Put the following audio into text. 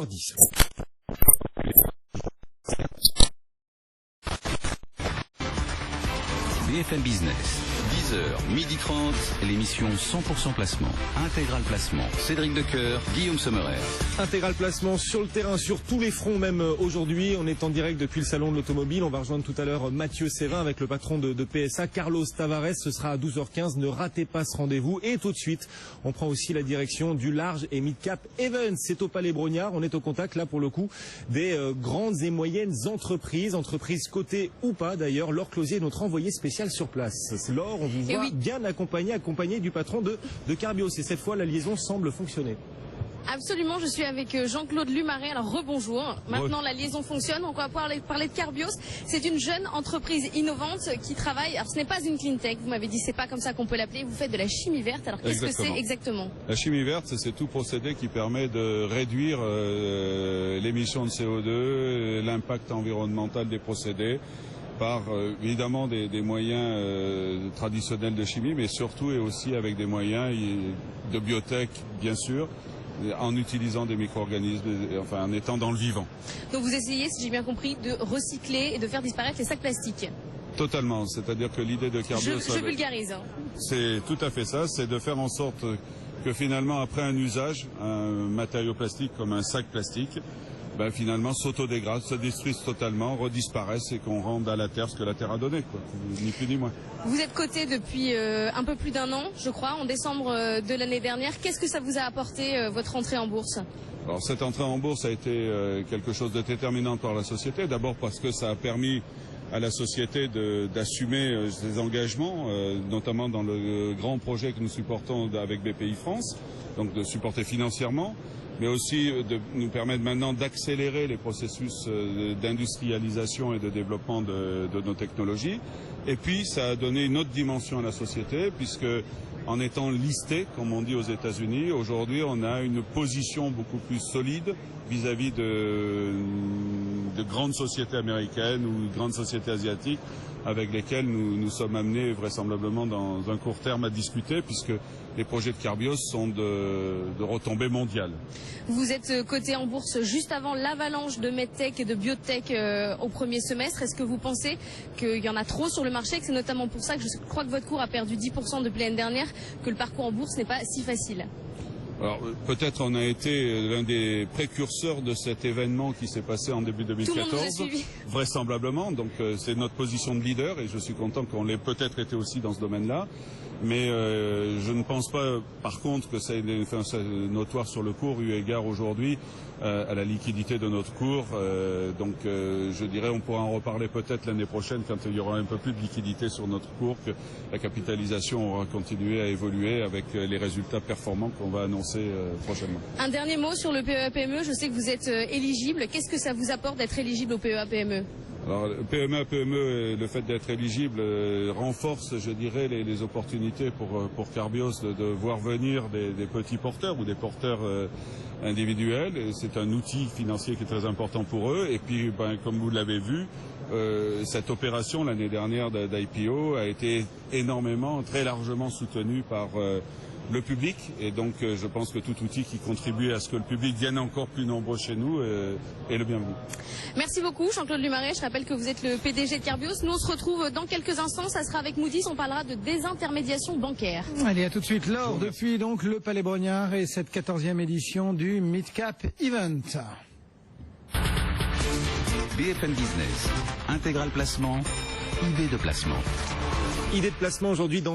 10. BFM Business, 10h, 12h30, l'émission 100% placement, intégral placement, Cédric Decoeur, Guillaume Sommerer. Intégral placement sur le terrain, sur tous les fronts même aujourd'hui. On est en direct depuis le salon de l'automobile. On va rejoindre tout à l'heure Mathieu Sévin avec le patron de PSA, Carlos Tavares. Ce sera à 12h15. Ne ratez pas ce rendez-vous. Et tout de suite, on prend aussi la direction du large et mid-cap Events. C'est au Palais Brognard. On est au contact là pour le coup des grandes et moyennes entreprises cotées ou pas d'ailleurs. Laure Closier est notre envoyée spéciale sur place. Laure, on vous voit bien accompagné du patron de Carbios. Et cette fois, la liaison semble fonctionner. Absolument, je suis avec Jean-Claude Lumaret. Alors rebonjour. Maintenant la liaison fonctionne, on va pouvoir parler de Carbios. C'est une jeune entreprise innovante qui travaille. Alors ce n'est pas une clean tech, vous m'avez dit c'est pas comme ça qu'on peut l'appeler. Vous faites de la chimie verte. Alors qu'est-ce que c'est exactement? La chimie verte, c'est tout procédé qui permet de réduire l'émission de CO2, l'impact environnemental des procédés par évidemment des moyens traditionnels de chimie, mais surtout et aussi avec des moyens de biotech bien sûr, en utilisant des micro-organismes, enfin en étant dans le vivant. Donc vous essayez, si j'ai bien compris, de recycler et de faire disparaître les sacs plastiques. Totalement, c'est-à-dire que l'idée de Carbios... Je vulgarise. C'est tout à fait ça, c'est de faire en sorte que finalement après un usage, un matériau plastique comme un sac plastique, finalement s'autodégrade, se détruise totalement, redisparaissent et qu'on rende à la Terre ce que la Terre a donné, quoi. Ni plus ni moins. Vous êtes coté depuis un peu plus d'un an, je crois, en décembre de l'année dernière. Qu'est-ce que ça vous a apporté, votre entrée en bourse? Alors cette entrée en bourse a été quelque chose de déterminant pour la société. D'abord parce que ça a permis à la société d'assumer ses engagements, notamment dans le grand projet que nous supportons avec BPI France, donc de supporter financièrement, mais aussi de nous permettre maintenant d'accélérer les processus d'industrialisation et de développement de nos technologies. Et puis ça a donné une autre dimension à la société, puisque en étant listé, comme on dit aux États-Unis, aujourd'hui on a une position beaucoup plus solide vis-à-vis de grandes sociétés américaines ou de grandes sociétés asiatiques avec lesquelles nous sommes amenés vraisemblablement dans un court terme à discuter, puisque les projets de Carbios sont de retombées mondiales. Vous êtes coté en bourse juste avant l'avalanche de medtech et de biotech au premier semestre. Est-ce que vous pensez qu'il y en a trop sur le marché, que c'est notamment pour ça que je crois que votre cours a perdu 10% depuis l'année dernière, que le parcours en bourse n'est pas si facile? Alors peut-être on a été l'un des précurseurs de cet événement qui s'est passé en début 2014, vraisemblablement, donc c'est notre position de leader et je suis content qu'on l'ait peut-être été aussi dans ce domaine-là. Mais je ne pense pas, par contre, que ça ait une effet notoire sur le cours, eu égard aujourd'hui à la liquidité de notre cours. Donc je dirais on pourra en reparler peut-être l'année prochaine quand il y aura un peu plus de liquidité sur notre cours, que la capitalisation aura continué à évoluer avec les résultats performants qu'on va annoncer prochainement. Un dernier mot sur le PEA-PME, je sais que vous êtes éligible. Qu'est-ce que ça vous apporte d'être éligible au PEA-PME? Alors, le PME, le fait d'être éligible renforce, je dirais, les opportunités pour Carbios de voir venir des petits porteurs ou des porteurs individuels. C'est un outil financier qui est très important pour eux. Et puis, comme vous l'avez vu, cette opération l'année dernière d'IPO a été énormément, très largement soutenue par le public, et donc je pense que tout outil qui contribue à ce que le public vienne encore plus nombreux chez nous est le bienvenu. Merci beaucoup Jean-Claude Lumaret, je rappelle que vous êtes le PDG de Carbios. Nous on se retrouve dans quelques instants, ça sera avec Moody's, on parlera de désintermédiation bancaire. Allez, à tout de suite Laure, depuis donc le Palais Brognard et cette 14e édition du Mid-Cap Event. BFM Business, intégral placement, idée de placement. Idée de placement aujourd'hui dans